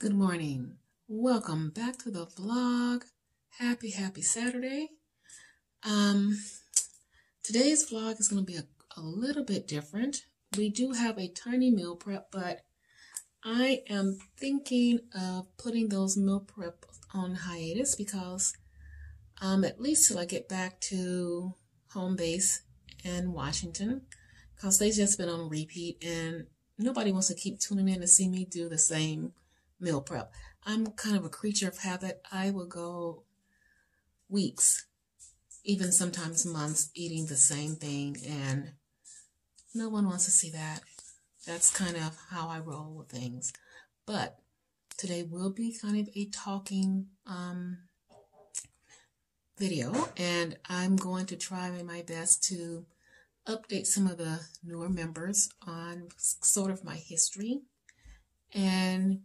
Good morning. Welcome back to the vlog. Happy Saturday. Um, Today's vlog is going to be a little bit different. We do have a tiny meal prep, but I am thinking of putting those meal prep on hiatus because at least till I get back to home base in Washington, because they've just been on repeat and nobody wants to keep tuning in to see me do the same meal prep. I'm kind of a creature of habit. I will go weeks, even sometimes months, eating the same thing, and no one wants to see that. That's kind of how I roll with things. But today will be kind of a talking video, and I'm going to try my best to update some of the newer members on sort of my history, and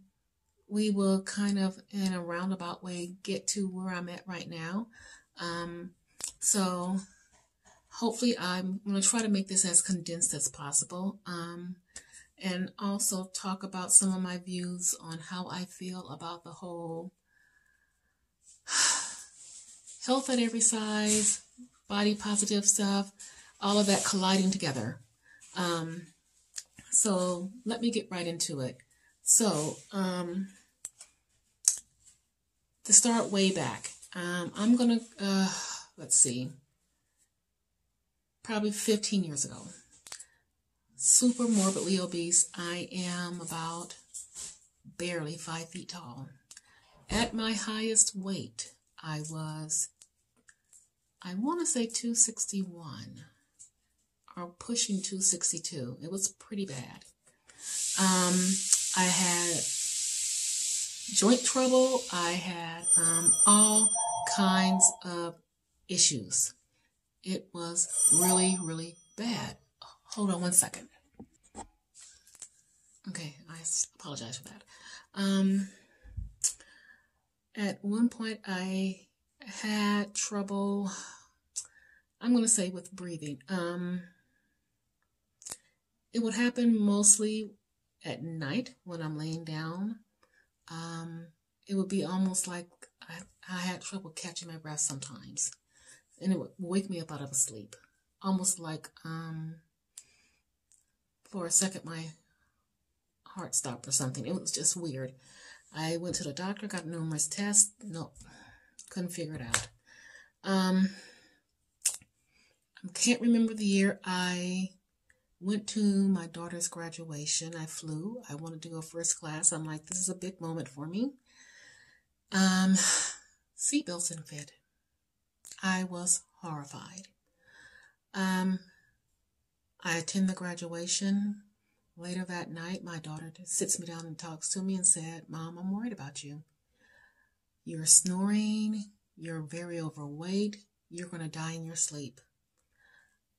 we will kind of in a roundabout way get to where I'm at right now. So hopefully I'm going to try to make this as condensed as possible, and also talk about some of my views on how I feel about the whole health at every size, body positive stuff, all of that colliding together. So let me get right into it. So, to start way back, I'm going to, let's see, probably 15 years ago. Super morbidly obese. I am about barely 5 feet tall. At my highest weight, I want to say 261 or pushing 262. It was pretty bad. I had joint trouble. I had all kinds of issues. It was really, really bad. Hold on one second. Okay, I apologize for that. At one point I had trouble, I'm going to say, with breathing. It would happen mostly at night when I'm laying down. It would be almost like I had trouble catching my breath sometimes, and it would wake me up out of sleep, almost like for a second my heart stopped or something. It was just weird. I went to the doctor, got numerous tests. No, couldn't figure it out. I can't remember the year. I went to my daughter's graduation. I flew. I wanted to go first class. I'm like, this is a big moment for me. Seatbelts didn't fit. I was horrified. I attend the graduation. Later that night, my daughter sits me down and talks to me and said, "Mom, I'm worried about you. You're snoring. You're very overweight. You're going to die in your sleep."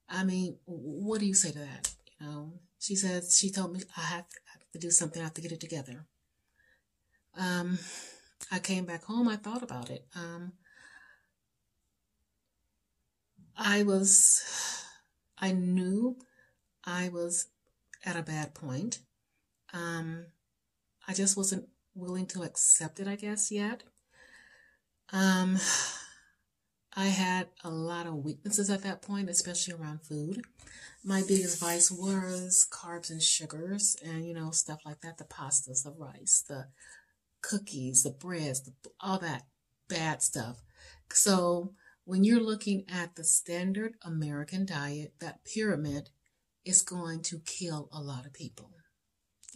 I mean, what do you say to that? You know, she told me I have to do something. I have to get it together. I came back home. I thought about it. I knew I was at a bad point. I just wasn't willing to accept it, I guess, yet. I had a lot of weaknesses at that point, especially around food. My biggest vice was carbs and sugars and, stuff like that. The pastas, the rice, the cookies, the breads, all that bad stuff. So when you're looking at the standard American diet, that pyramid is going to kill a lot of people.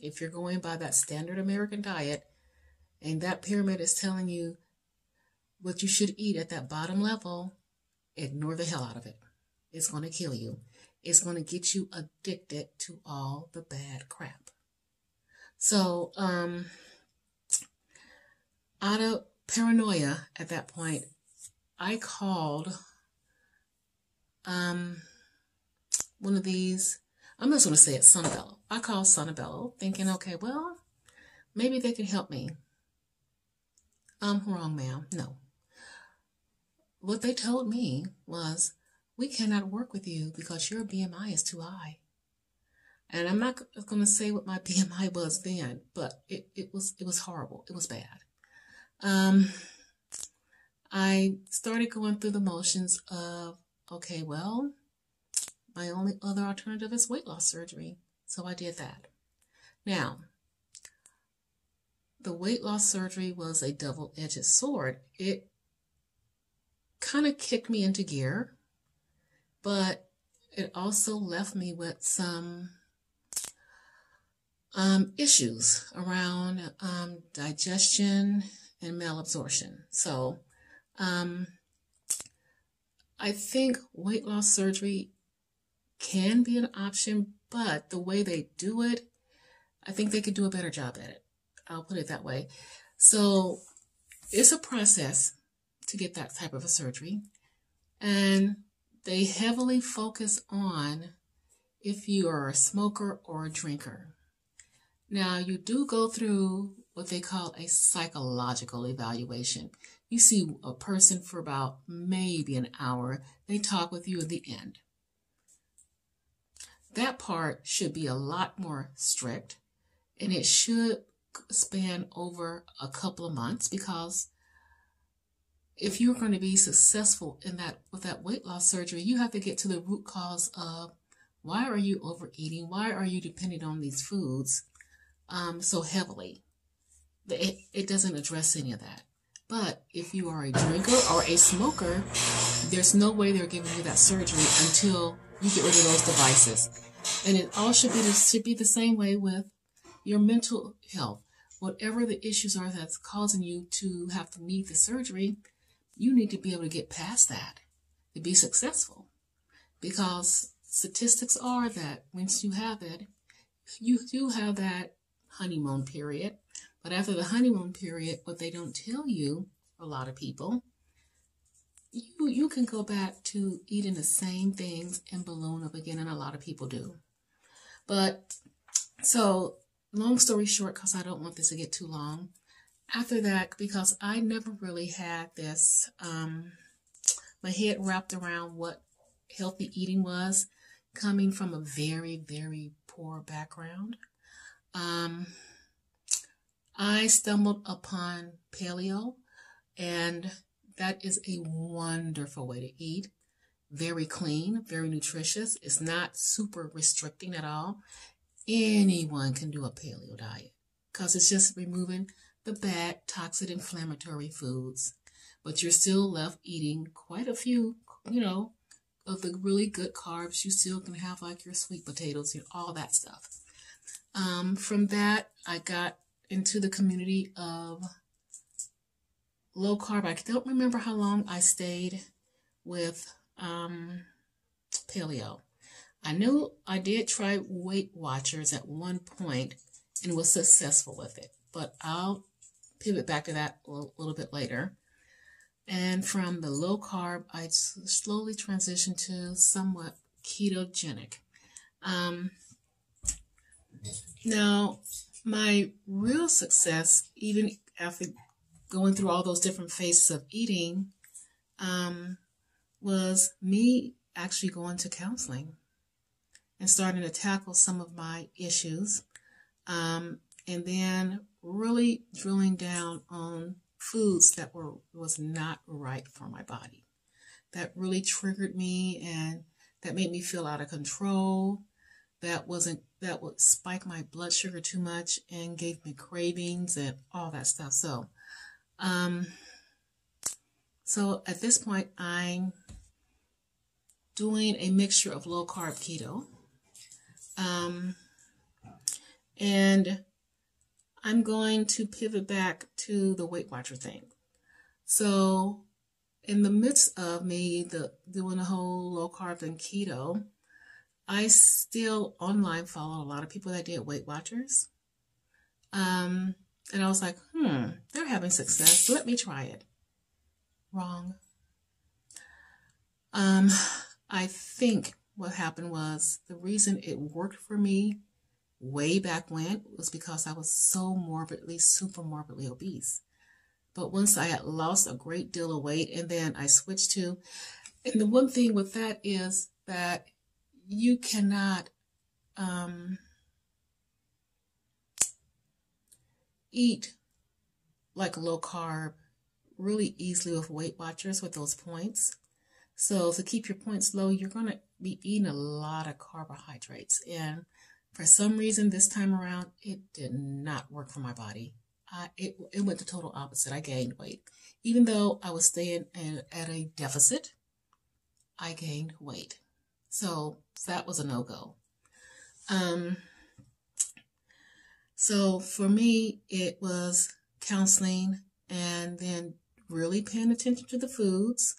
If you're going by that standard American diet and that pyramid is telling you what you should eat at that bottom level, ignore the hell out of it. It's going to kill you. It's going to get you addicted to all the bad crap. So, out of paranoia at that point, I called one of these, I'm just going to say it, Sonabello. I called Sonabello thinking, okay, well, maybe they can help me. I'm wrong, ma'am. No. What they told me was, we cannot work with you because your BMI is too high. And I'm not going to say what my BMI was then, but it was horrible. It was bad. I started going through the motions of, okay, well, my only other alternative is weight loss surgery. So I did that. Now, the weight loss surgery was a double-edged sword. It kind of kicked me into gear, but it also left me with some issues around digestion and malabsorption. So I think weight loss surgery can be an option, but the way they do it, I think they could do a better job at it. I'll put it that way. So it's a process to get that type of a surgery, and they heavily focus on if you are a smoker or a drinker. Now, you do go through what they call a psychological evaluation. You see a person for about maybe an hour. They talk with you at the end. That part should be a lot more strict, and it should span over a couple of months, because if you're going to be successful in that with that weight loss surgery, you have to get to the root cause of why are you overeating? Why are you depending on these foods so heavily? It doesn't address any of that. But if you are a drinker or a smoker, there's no way they're giving you that surgery until you get rid of those devices. And it all should be the same way with your mental health. Whatever the issues are that's causing you to have to need the surgery, you need to be able to get past that to be successful. Because statistics are that once you have it, you do have that honeymoon period. But after the honeymoon period, what they don't tell you, a lot of people, you can go back to eating the same things and balloon up again, and a lot of people do. But so long story short, because I don't want this to get too long, after that, because I never really had this, my head wrapped around what healthy eating was, coming from a very, very poor background, I stumbled upon paleo, and that is a wonderful way to eat. Very clean, very nutritious. It's not super restricting at all. Anyone can do a paleo diet because it's just removing the bad, toxic, inflammatory foods. But you're still left eating quite a few, of the really good carbs. You still can have like your sweet potatoes, all that stuff. From that, I got into the community of low carb. I don't remember how long I stayed with paleo. I knew I did try Weight Watchers at one point and was successful with it, but I'll pivot back to that a little bit later. And from the low carb, I slowly transitioned to somewhat ketogenic. Now, my real success, even after going through all those different phases of eating, was me actually going to counseling and starting to tackle some of my issues, and then really drilling down on foods that was not right for my body. That really triggered me, and that made me feel out of control. That would spike my blood sugar too much and gave me cravings and all that stuff. So at this point, I'm doing a mixture of low carb keto. And I'm going to pivot back to the Weight Watcher thing. So in the midst of me doing the whole low carb and keto, I still online follow a lot of people that did Weight Watchers. And I was like, they're having success. Let me try it. Wrong. I think what happened was the reason it worked for me way back when was because I was so super morbidly obese. But once I had lost a great deal of weight, and then I switched and the one thing with that is that you cannot eat like low carb really easily with Weight Watchers with those points. So to keep your points low, you're going to be eating a lot of carbohydrates. And for some reason this time around, it did not work for my body. It went the total opposite. I gained weight. Even though I was staying at a deficit, I gained weight. So that was a no-go. So for me, it was counseling and then really paying attention to the foods.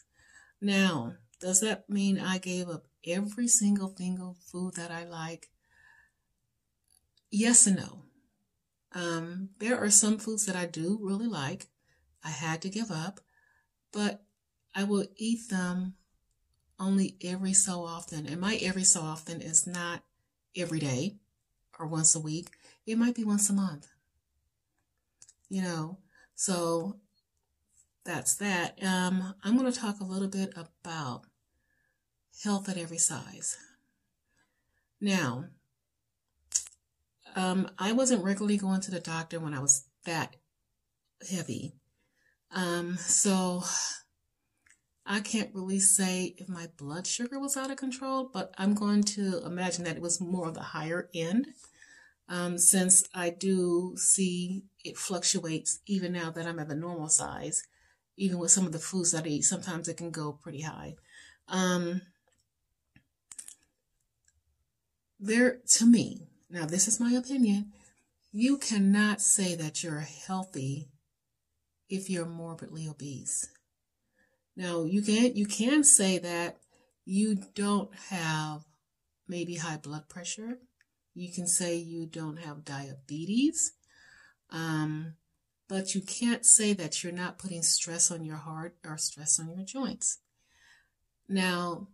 Now, does that mean I gave up every single food that I like? Yes and no. There are some foods that I do really like. I had to give up, but I will eat them only every so often. And my every so often is not every day or once a week. It might be once a month. So that's that. I'm going to talk a little bit about health at every size. Now, I wasn't regularly going to the doctor when I was that heavy. So I can't really say if my blood sugar was out of control, but I'm going to imagine that it was more of the higher end. Since I do see it fluctuates even now that I'm at the normal size, even with some of the foods that I eat, sometimes it can go pretty high. To me, now this is my opinion, you cannot say that you're healthy if you're morbidly obese. Now, you can say that you don't have maybe high blood pressure. You can say you don't have diabetes. But you can't say that you're not putting stress on your heart or stress on your joints. Now,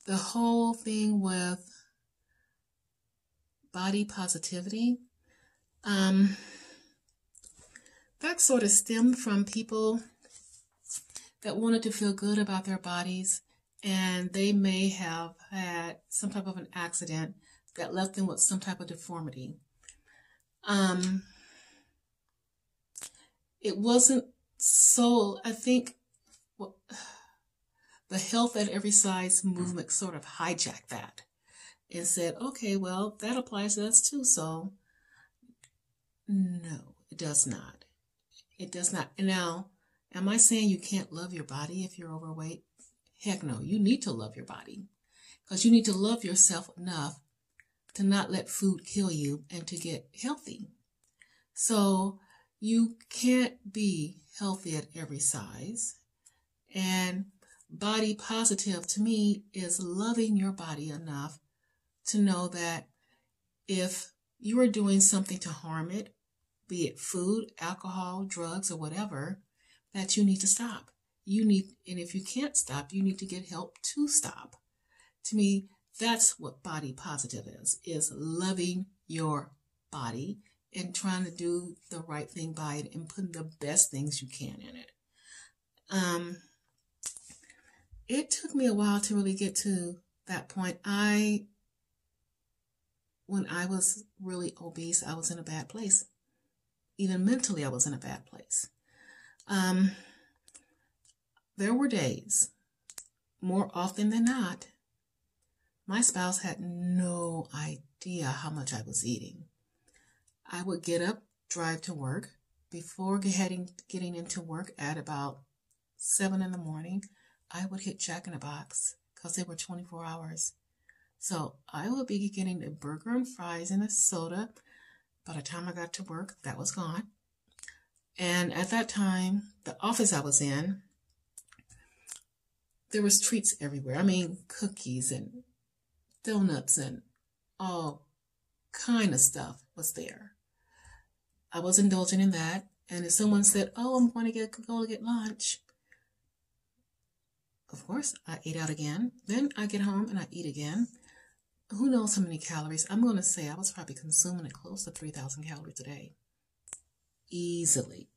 the whole thing with body positivity, that sort of stemmed from people that wanted to feel good about their bodies, and they may have had some type of an accident that left them with some type of deformity. It wasn't so, I think, the health at every size movement sort of hijacked that and said, okay, well, that applies to us too. So no, it does not. It does not. Now, am I saying you can't love your body if you're overweight? Heck no, you need to love your body because you need to love yourself enough to not let food kill you and to get healthy. So you can't be healthy at every size. And body positive to me is loving your body enough to know that if you are doing something to harm it, be it food, alcohol, drugs, or whatever, that you need to stop. And if you can't stop, you need to get help to stop. To me, that's what body positive is loving your body and trying to do the right thing by it and putting the best things you can in it. It took me a while to really get to that point. When I was really obese, I was in a bad place. Even mentally, I was in a bad place. There were days, more often than not, my spouse had no idea how much I was eating. I would get up, drive to work. Before getting into work at about 7 in the morning, I would hit Jack in the Box because they were 24 hours. So I would be getting a burger and fries and a soda. By the time I got to work, that was gone. And at that time, the office I was in, there was treats everywhere. I mean, cookies and donuts and all kind of stuff was there. I was indulging in that. And if someone said, oh, I'm going to go to get lunch, of course, I ate out again. Then I get home and I eat again. Who knows how many calories? I'm going to say I was probably consuming close to 3,000 calories a day. Easily.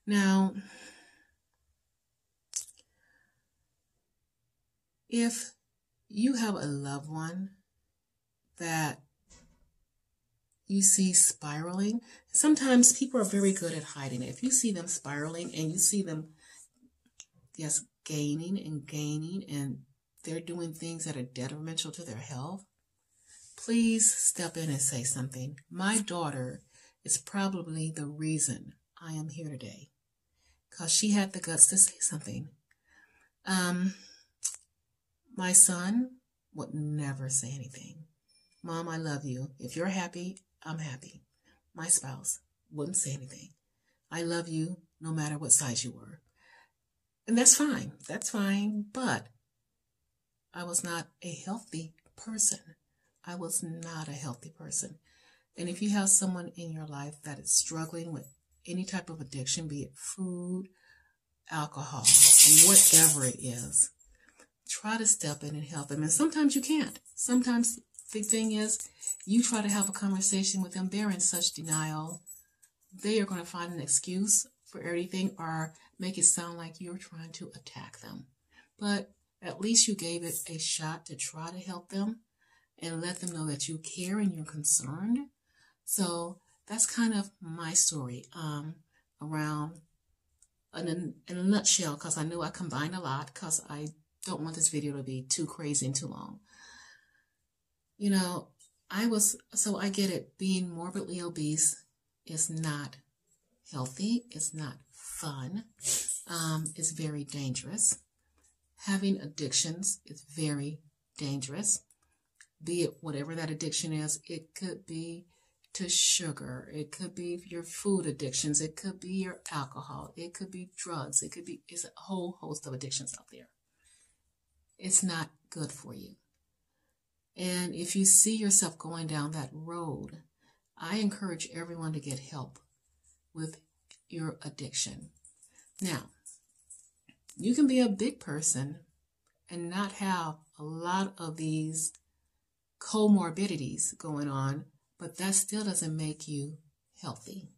Now, if you have a loved one that you see spiraling. Sometimes people are very good at hiding it. If you see them spiraling and you see them just gaining and they're doing things that are detrimental to their health, please step in and say something. My daughter is probably the reason I am here today, because she had the guts to say something. My son would never say anything. Mom, I love you. If you're happy, I'm happy. My spouse wouldn't say anything. I love you no matter what size you were. And that's fine. That's fine. But I was not a healthy person. I was not a healthy person. And if you have someone in your life that is struggling with any type of addiction, be it food, alcohol, whatever it is, try to step in and help them. And sometimes you can't. Sometimes the thing is, you try to have a conversation with them, they're in such denial. They are going to find an excuse for everything or make it sound like you're trying to attack them. But at least you gave it a shot to try to help them and let them know that you care and you're concerned. So that's kind of my story around in a nutshell, because I know I combined a lot, because I don't want this video to be too crazy and too long. You know, I get it. Being morbidly obese is not healthy. It's not fun. It's very dangerous. Having addictions is very dangerous. Be it whatever that addiction is. It could be to sugar. It could be your food addictions. It could be your alcohol. It could be drugs. It's a whole host of addictions out there. It's not good for you. And if you see yourself going down that road, I encourage everyone to get help with your addiction. Now, you can be a big person and not have a lot of these comorbidities going on, but that still doesn't make you healthy.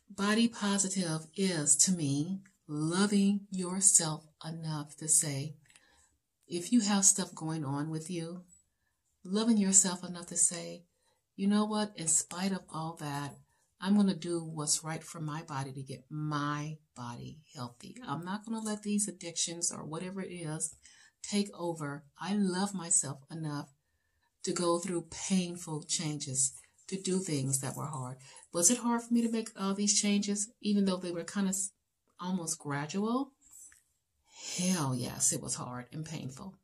Body positive is, to me, loving yourself enough to say, if you have stuff going on with you, loving yourself enough to say, you know what, in spite of all that, I'm going to do what's right for my body to get my body healthy. I'm not going to let these addictions or whatever it is take over. I love myself enough to go through painful changes, to do things that were hard. Was it hard for me to make all these changes, even though they were kind of almost gradual? Hell yes, it was hard and painful.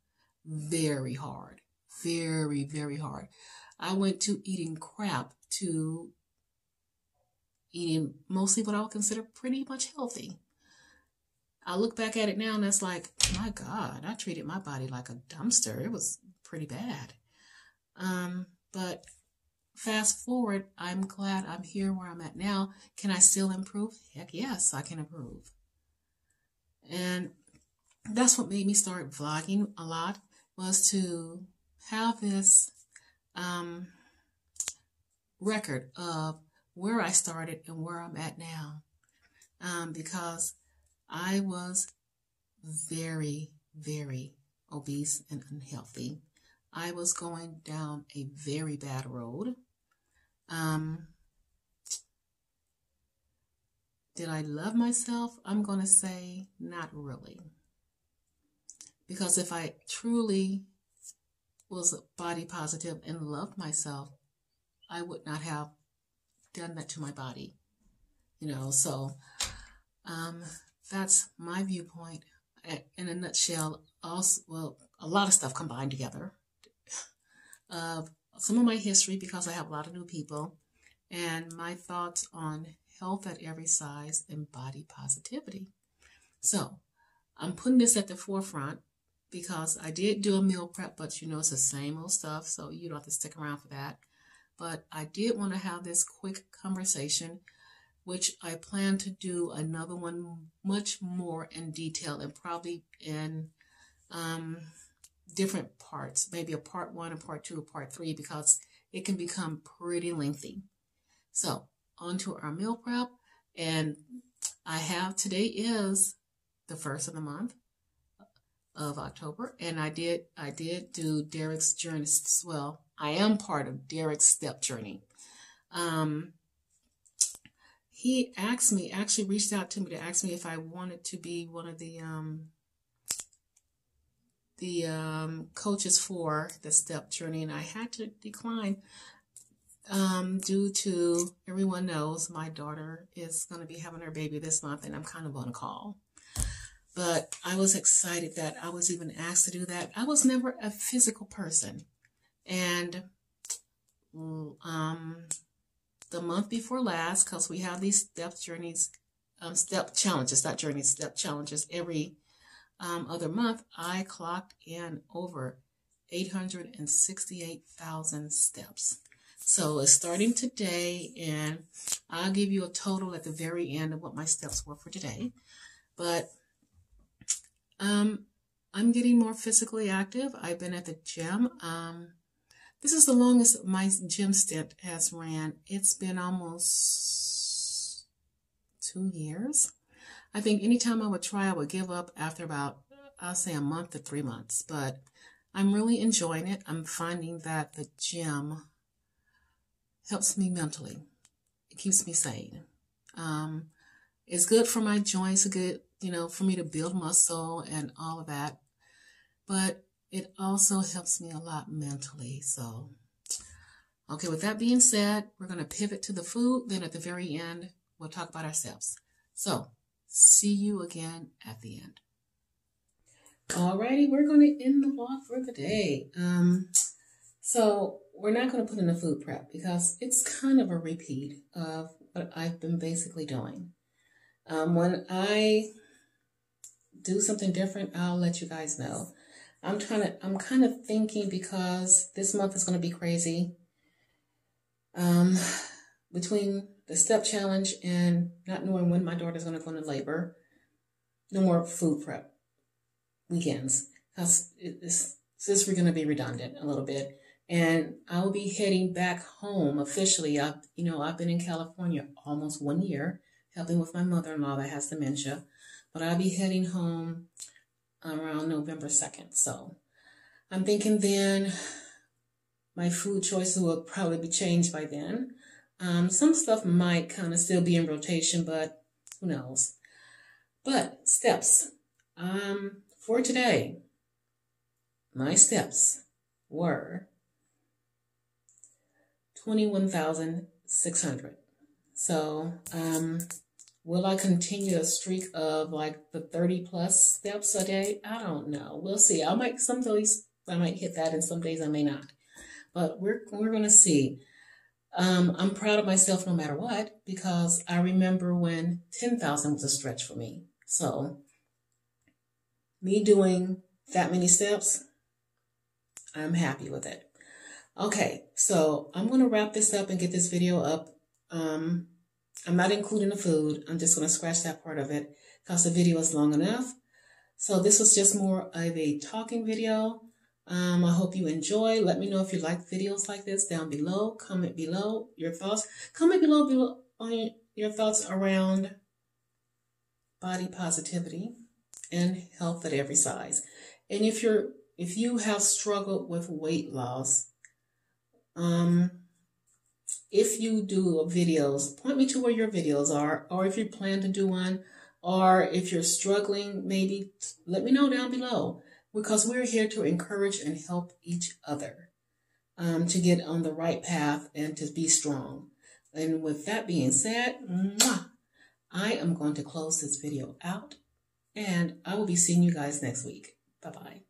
Very hard. Very, very hard. I went to eating crap to eating mostly what I would consider pretty much healthy. I look back at it now and it's like, my God, I treated my body like a dumpster. It was pretty bad. But fast forward, I'm glad I'm here where I'm at now. Can I still improve? Heck yes, I can improve. And that's what made me start vlogging a lot, was to have this record of where I started and where I'm at now. Because I was very, very obese and unhealthy. I was going down a very bad road. Did I love myself? I'm going to say not really. Because if I truly was body positive and loved myself, I would not have done that to my body. So that's my viewpoint in a nutshell. Also, well, a lot of stuff combined together. Some of my history, because I have a lot of new people, and my thoughts on health at every size and body positivity. So I'm putting this at the forefront because I did do a meal prep, but it's the same old stuff, so you don't have to stick around for that. But I did want to have this quick conversation, which I plan to do another one much more in detail and probably in different parts, maybe a part 1, a part 2, a part 3, because it can become pretty lengthy. So on to our meal prep, and today is the 1st of the month. of October, and I did do Derek's journey. Well, I am part of Derek's step journey. He actually reached out to me to ask me if I wanted to be one of the coaches for the step journey, and I had to decline due to, everyone knows, my daughter is going to be having her baby this month, and I'm kind of on call. But I was excited that I was even asked to do that. I was never a physical person, and the month before last, because we have these step challenges every other month, I clocked in over 868,000 steps. So it's starting today, and I'll give you a total at the very end of what my steps were for today. But I'm getting more physically active. I've been at the gym. This is the longest my gym stint has ran. It's been almost 2 years. I think anytime I would try, I would give up after about, I'll say, a month to 3 months. But I'm really enjoying it. I'm finding that the gym helps me mentally. It keeps me sane. It's good for my joints, good, for me to build muscle and all of that. But it also helps me a lot mentally. So, okay, with that being said, we're going to pivot to the food. Then at the very end, we'll talk about our steps. So, see you again at the end. Alrighty, we're going to end the vlog for the day. So we're not going to put in a food prep because it's kind of a repeat of what I've been basically doing. When I do something different, I'll let you guys know. I'm kind of thinking, because this month is going to be crazy. Between the step challenge and not knowing when my daughter's going to go into labor, no more food prep weekends. Because since we're going to be redundant a little bit. And I'll be heading back home officially. I've been in California almost 1 year, helping with my mother-in-law that has dementia. But I'll be heading home around November 2nd. So I'm thinking then my food choices will probably be changed by then. Some stuff might kind of still be in rotation, but who knows. But steps. For today, my steps were 21,600. So, will I continue a streak of like the 30 plus steps a day? I don't know. We'll see. Some days I might hit that, and some days I may not. But we're going to see. I'm proud of myself no matter what, because I remember when 10,000 was a stretch for me. So, me doing that many steps, I'm happy with it. Okay, so I'm going to wrap this up and get this video up. I'm not including the food. I'm just going to scratch that part of it because the video is long enough. So this was just more of a talking video. I hope you enjoy. Let me know if you like videos like this down below. Comment below your thoughts. Comment below on your thoughts around body positivity and health at every size. And if you have struggled with weight loss, if you do videos, point me to where your videos are, or if you plan to do one, or if you're struggling, maybe let me know down below, because we're here to encourage and help each other to get on the right path and to be strong. And with that being said, I am going to close this video out, and I will be seeing you guys next week. Bye-bye.